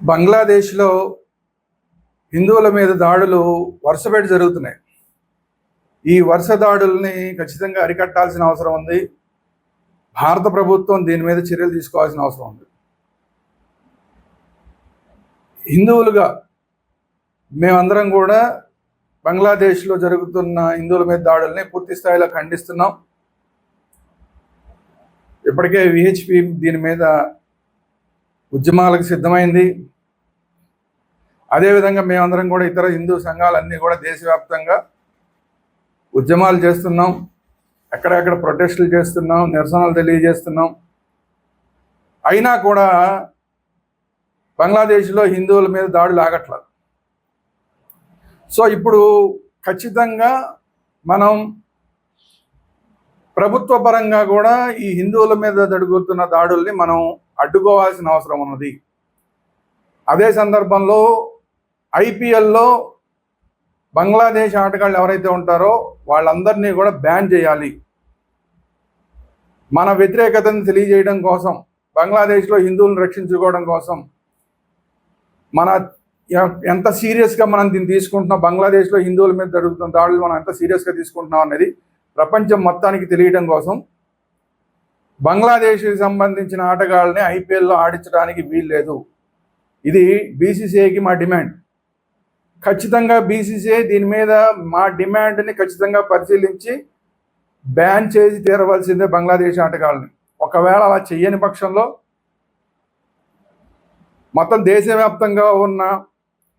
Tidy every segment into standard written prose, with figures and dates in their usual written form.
బంగ్లాదేశ్లో హిందువుల మీద దాడులు వరుసపెట్టి జరుగుతున్నాయి. ఈ వరుస దాడుల్ని ఖచ్చితంగా అరికట్టాల్సిన అవసరం ఉంది. భారత ప్రభుత్వం దీని మీద చర్యలు తీసుకోవాల్సిన అవసరం ఉంది. హిందువులుగా మేమందరం కూడా బంగ్లాదేశ్లో జరుగుతున్న హిందువుల మీద దాడుల్ని పూర్తి స్థాయిలో ఖండిస్తున్నాం. ఇప్పటికే విహెచ్పి దీని మీద ఉద్యమాలకు సిద్ధమైంది. అదేవిధంగా మేమందరం కూడా ఇతర హిందూ సంఘాలన్నీ కూడా దేశవ్యాప్తంగా ఉద్యమాలు చేస్తున్నాం, ఎక్కడెక్కడ ప్రొటెస్టులు చేస్తున్నాం, నిరసనలు తెలియజేస్తున్నాం. అయినా కూడా బంగ్లాదేశ్లో హిందువుల మీద దాడులు ఆగట్లేదు. సో ఇప్పుడు ఖచ్చితంగా మనం ప్రభుత్వ పరంగా కూడా ఈ హిందువుల మీద జరుగుతున్న దాడుల్ని మనం అడ్డుకోవాల్సిన అవసరం ఉన్నది. అదే సందర్భంలో ఐపీఎల్లో బంగ్లాదేశ్ ఆటగాళ్ళు ఎవరైతే ఉంటారో వాళ్ళందరినీ కూడా బ్యాన్ చేయాలి. మన వ్యతిరేకతను తెలియజేయడం కోసం, బంగ్లాదేశ్లో హిందువులను రక్షించుకోవడం కోసం మన ఎంత సీరియస్గా మనం దీన్ని తీసుకుంటున్నాం, బంగ్లాదేశ్లో హిందువుల మీద జరుగుతున్న దాడులు మనం ఎంత సీరియస్గా తీసుకుంటున్నాం అనేది ప్రపంచం మొత్తానికి తెలియడం కోసం బంగ్లాదేశ్కి సంబంధించిన ఆటగాళ్ళని ఐపీఎల్లో ఆడించడానికి వీల్లేదు. ఇది బీసీసీఐకి మా డిమాండ్. ఖచ్చితంగా బీసీసీఐ దీని మీద మా డిమాండ్ని ఖచ్చితంగా పరిశీలించి బ్యాన్ చేసి తీరవలసిందే బంగ్లాదేశ్ ఆటగాళ్ళని. ఒకవేళ అలా చెయ్యని పక్షంలో మొత్తం దేశవ్యాప్తంగా ఉన్న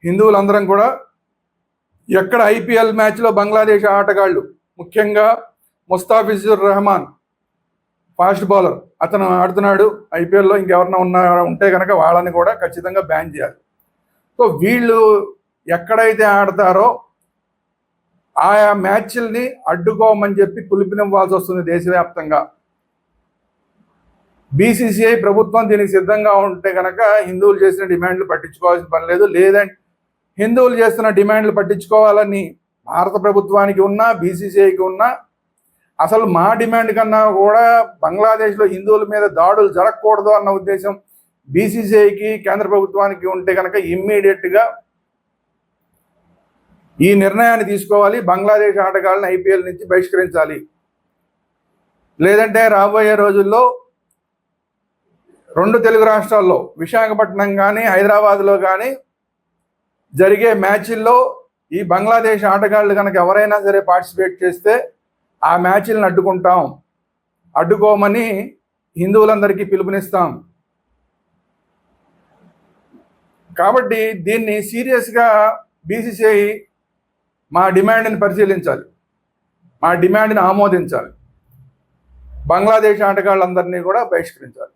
హిందువులందరం కూడా ఎక్కడ ఐపీఎల్ మ్యాచ్లో బంగ్లాదేశ్ ఆటగాళ్ళు, ముఖ్యంగా ముస్తాఫిజుర్ రెహమాన్ ఫాస్ట్ బౌలర్, అతను ఆడుతున్నాడు ఐపీఎల్లో, ఇంకెవరన్నా ఉంటే కనుక వాళ్ళని కూడా ఖచ్చితంగా బ్యాన్ చేయాలి. సో వీళ్ళు ఎక్కడైతే ఆడతారో ఆయా మ్యాచ్ల్ని అడ్డుకోమని చెప్పి పిలుపునివ్వాల్సి వస్తుంది దేశవ్యాప్తంగా. బీసీసీఐ ప్రభుత్వం దీనికి సిద్ధంగా ఉంటే కనుక హిందువులు చేసిన డిమాండ్లు పట్టించుకోవాల్సిన పని లేదు. లేదంటే హిందువులు చేస్తున్న డిమాండ్లు పట్టించుకోవాలని భారత ప్రభుత్వానికి ఉన్నా, బీసీసీఐకి ఉన్నా, అసలు మా డిమాండ్ కన్నా కూడా బంగ్లాదేశ్లో హిందువుల మీద దాడులు జరగకూడదు అన్న ఉద్దేశం బీసీసీఐకి, కేంద్ర ప్రభుత్వానికి ఉంటే కనుక ఇమ్మీడియట్గా ఈ నిర్ణయాన్ని తీసుకోవాలి. బంగ్లాదేశ్ ఆటగాళ్ళని ఐపీఎల్ నుంచి బహిష్కరించాలి. లేదంటే రాబోయే రోజుల్లో రెండు తెలుగు రాష్ట్రాల్లో, విశాఖపట్నం కానీ హైదరాబాద్లో కానీ జరిగే మ్యాచ్ల్లో ఈ బంగ్లాదేశ్ ఆటగాళ్ళు కనుక ఎవరైనా సరే పార్టిసిపేట్ చేస్తే ఆ మ్యాచ్లను అడ్డుకోమని హిందువులందరికీ పిలుపునిస్తాం. కాబట్టి దీన్ని సీరియస్గా బీసీసీఐ మా డిమాండ్ని పరిశీలించాలి, మా డిమాండ్ని ఆమోదించాలి, బంగ్లాదేశ్ ఆటగాళ్ళందరినీ కూడా బహిష్కరించాలి.